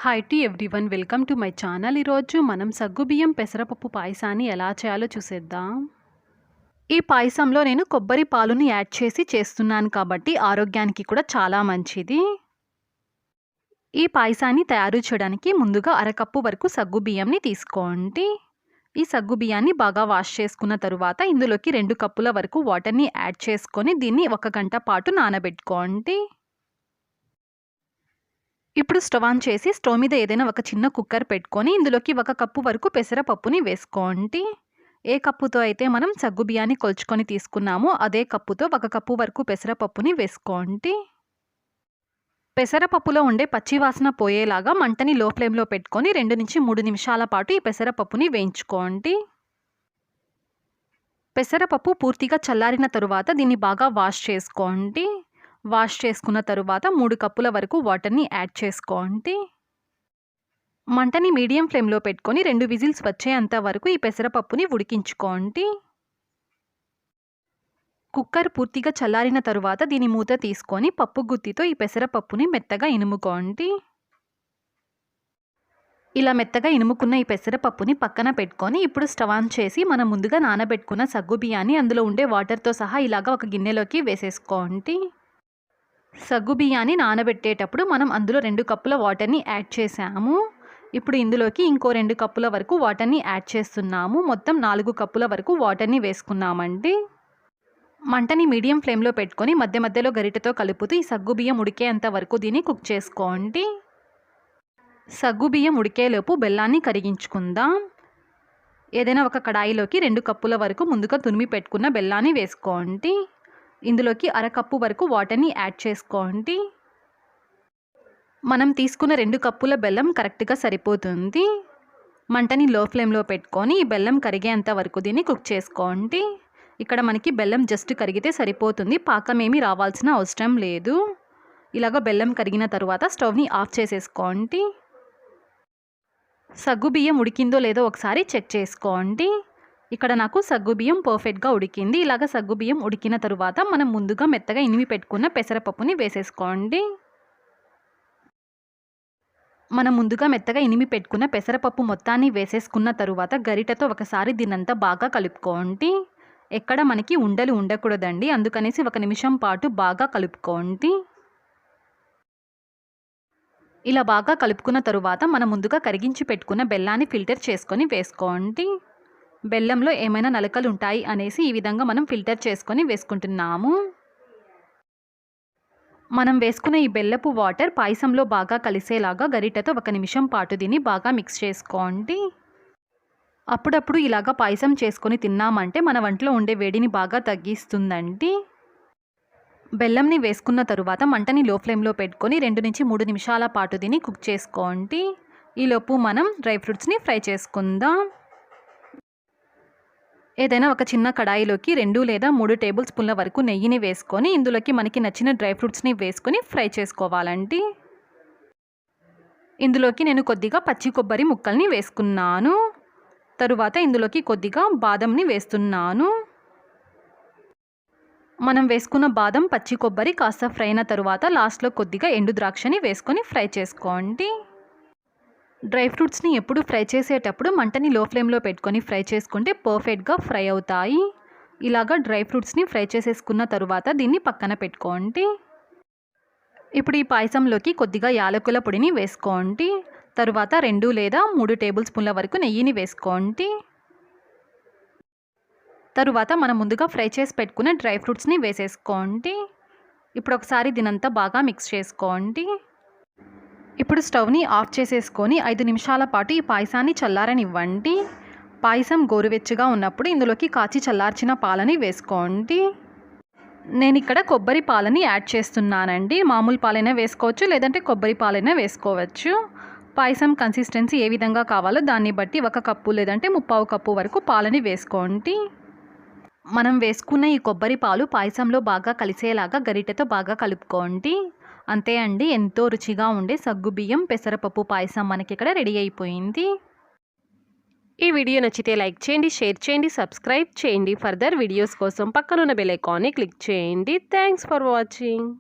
Hi to everyone, welcome to my channel. ఈరోజు మనం సగ్గుబియ్యం పెసరపప్పు పాయసాన్ని ఎలా చేయాలో చూసేద్దాం. ఈ పాయసంలో నేను కొబ్బరి పాలుని యాడ్ చేసి చేస్తున్నాను కాబట్టి ఆరోగ్యానికి కూడా చాలా మంచిది. ఈ పాయసాన్ని తయారు చేయడానికి ముందుగా అరకప్పు వరకు సగ్గుబియ్యంని తీసుకోండి. ఈ సగ్గుబియ్యాన్ని బాగా వాష్ చేసుకున్న తరువాత ఇందులోకి 2 కప్పుల వరకు వాటర్ని యాడ్ చేసుకొని దీన్ని 1 గంట పాటు నానబెట్టుకోండి. ఇప్పుడు స్టవ్ ఆన్ చేసి స్టవ్ మీద ఏదైనా ఒక చిన్న కుక్కర్ పెట్టుకొని ఇందులోకి 1 కప్పు వరకు పెసరపప్పుని వేసుకోండి. ఏ కప్పుతో అయితే మనం సగ్గుబియ్యాన్ని కొలుచుకొని తీసుకున్నామో అదే కప్పుతో 1 కప్పు వరకు పెసరపప్పుని వేసుకోండి. పెసరపప్పులో ఉండే పచ్చివాసన పోయేలాగా మంటని లో ఫ్లేమ్లో పెట్టుకొని 2 నుంచి 3 నిమిషాల పాటు ఈ పెసరపప్పుని వేయించుకోండి. పెసరపప్పు పూర్తిగా చల్లారిన తరువాత దీన్ని బాగా వాష్ చేసుకోండి. వాష్ చేసుకున్న తరువాత 3 కప్పుల వరకు వాటర్ని యాడ్ చేసుకోండి. మంటని మీడియం ఫ్లేమ్లో పెట్టుకొని 2 విజిల్స్ వచ్చేంత వరకు ఈ పెసరపప్పుని ఉడికించుకోండి. కుక్కర్ పూర్తిగా చల్లారిన తరువాత దీని మూత తీసుకొని పప్పు గుత్తితో ఈ పెసరపప్పుని మెత్తగా ఇనుముకోండి. ఇలా మెత్తగా ఇనుముకున్న ఈ పెసరపప్పుని పక్కన పెట్టుకొని ఇప్పుడు స్టవ్ ఆన్ చేసి మనం ముందుగా నానబెట్టుకున్న సగ్గుబియ్యాన్ని అందులో ఉండే వాటర్తో సహా ఇలాగా ఒక గిన్నెలోకి వేసేసుకోండి. సగ్గుబియ్యాన్ని నానబెట్టేటప్పుడు మనం అందులో 2 కప్పుల వాటర్ని యాడ్ చేసాము. ఇప్పుడు ఇందులోకి ఇంకో 2 కప్పుల వరకు వాటర్ని యాడ్ చేస్తున్నాము. మొత్తం 4 కప్పుల వరకు వాటర్ని వేసుకున్నామండి. మంటని మీడియం ఫ్లేమ్లో పెట్టుకొని మధ్య మధ్యలో గరిటెతో కలుపుతూ ఈ సగ్గుబియ్యం ఉడికేంత వరకు దీన్ని కుక్ చేసుకోండి. సగ్గుబియ్యం ఉడికేలోపు బెల్లాన్ని కరిగించుకుందాం. ఏదైనా ఒక కడాయిలోకి 2 కప్పుల వరకు ముందుగా తురిమి పెట్టుకున్న బెల్లాన్ని వేసుకోండి. ఇందులోకి అరకప్పు వరకు వాటర్ని యాడ్ చేసుకోండి. మనం తీసుకున్న 2 కప్పుల బెల్లం కరెక్ట్గా సరిపోతుంది. మంటని లో ఫ్లేమ్లో పెట్టుకొని ఈ బెల్లం కరిగేంత వరకు దీన్ని కుక్ చేసుకోండి. ఇక్కడ మనకి బెల్లం జస్ట్ కరిగితే సరిపోతుంది, పాకం ఏమీ రావాల్సిన అవసరం లేదు. ఇలాగ బెల్లం కరిగిన తరువాత స్టవ్ని ఆఫ్ చేసేసుకోండి. సగ్గుబియ్యం ఉడికిందో లేదో ఒకసారి చెక్ చేసుకోండి. ఇక్కడ నాకు సగ్గుబియ్యం పర్ఫెక్ట్గా ఉడికింది. ఇలాగ సగ్గుబియ్యం ఉడికిన తరువాత మనం ముందుగా మెత్తగా ఇనిమి పెట్టుకున్న పెసరపప్పుని వేసేసుకోండి. మనం ముందుగా మెత్తగా ఇనిమి పెట్టుకున్న పెసరపప్పు మొత్తాన్ని వేసేసుకున్న తరువాత గరిటెతో ఒకసారి దీనంతా బాగా కలుపుకోండి. ఎక్కడ మనకి ఉండలు ఉండకూడదండి, అందుకనేసి 1 నిమిషం పాటు బాగా కలుపుకోండి. ఇలా బాగా కలుపుకున్న తరువాత మనం ముందుగా కరిగించి పెట్టుకున్న బెల్లాన్ని ఫిల్టర్ చేసుకొని వేసుకోండి. బెల్లంలో ఏమైనా నలకలు ఉంటాయి అనేసి ఈ విధంగా మనం ఫిల్టర్ చేసుకొని వేసుకుంటున్నాము. మనం వేసుకున్న ఈ బెల్లపు వాటర్ పాయసంలో బాగా కలిసేలాగా గరిటెతో 1 నిమిషం పాటు దీన్ని బాగా మిక్స్ చేసుకోండి. అప్పుడప్పుడు ఇలాగ పాయసం చేసుకొని తిన్నామంటే మన వంటలో ఉండే వేడిని బాగా తగ్గిస్తుందండి. బెల్లంని వేసుకున్న తరువాత మంటని లో ఫ్లేమ్లో పెట్టుకొని 2 నుంచి 3 నిమిషాల పాటు దీన్ని కుక్ చేసుకోండి. ఈలోపు మనం డ్రై ఫ్రూట్స్ని ఫ్రై చేసుకుందాం. ఏదైనా ఒక చిన్న కడాయిలోకి 2 లేదా 3 టేబుల్ స్పూన్ల వరకు నెయ్యిని వేసుకొని ఇందులోకి మనకి నచ్చిన డ్రై ఫ్రూట్స్ని వేసుకొని ఫ్రై చేసుకోవాలండి. ఇందులోకి నేను కొద్దిగా పచ్చి కొబ్బరి ముక్కల్ని వేసుకున్నాను. తరువాత ఇందులోకి కొద్దిగా బాదంని వేస్తున్నాను. మనం వేసుకున్న బాదం, పచ్చి కొబ్బరి కాస్త ఫ్రై అయిన తరువాత లాస్ట్లో కొద్దిగా ఎండు ద్రాక్షని వేసుకొని ఫ్రై చేసుకోండి. డ్రై ఫ్రూట్స్ని ఎప్పుడు ఫ్రై చేసేటప్పుడు మంటని లో ఫ్లేమ్లో పెట్టుకొని ఫ్రై చేసుకుంటే పర్ఫెక్ట్గా ఫ్రై అవుతాయి. ఇలాగా డ్రై ఫ్రూట్స్ని ఫ్రై చేసేసుకున్న తరువాత దీన్ని పక్కన పెట్టుకోండి. ఇప్పుడు ఈ పాయసంలోకి కొద్దిగా యాలకుల పొడిని వేసుకోండి. తరువాత 2 లేదా 3 టేబుల్ స్పూన్ల వరకు నెయ్యిని వేసుకోండి. తరువాత మనం ముందుగా ఫ్రై చేసి పెట్టుకున్న డ్రై ఫ్రూట్స్ని వేసేసుకోండి. ఇప్పుడు ఒకసారి దీనంతా బాగా మిక్స్ చేసుకోండి. ఇప్పుడు స్టవ్ని ఆఫ్ చేసేసుకొని 5 నిమిషాల పాటు ఈ పాయసాన్ని చల్లారనివ్వండి. పాయసం గోరువెచ్చగా ఉన్నప్పుడు ఇందులోకి కాచి చల్లార్చిన పాలని వేసుకోండి. నేను ఇక్కడ కొబ్బరి పాలని యాడ్ చేస్తున్నానండి. మామూలు పాలైనా వేసుకోవచ్చు, లేదంటే కొబ్బరి పాలైనా వేసుకోవచ్చు. పాయసం కన్సిస్టెన్సీ ఏ విధంగా కావాలో దాన్ని బట్టి 1 కప్పు లేదంటే 3/4 కప్పు వరకు పాలని వేసుకోండి. మనం వేసుకున్న ఈ కొబ్బరి పాలు పాయసంలో బాగా కలిసేలాగా గరిటెతో బాగా కలుపుకోండి. అంతే అండి, ఎంతో రుచిగా ఉండే సగ్గుబియ్యం పెసరపప్పు పాయసం మనకి ఇక్కడ రెడీ అయిపోయింది. ఈ వీడియో నచ్చితే లైక్ చేయండి, షేర్ చేయండి, సబ్స్క్రైబ్ చేయండి. ఫర్దర్ వీడియోస్ కోసం పక్కనున్న బెల్ ఐకాన్ని క్లిక్ చేయండి. Thanks for watching.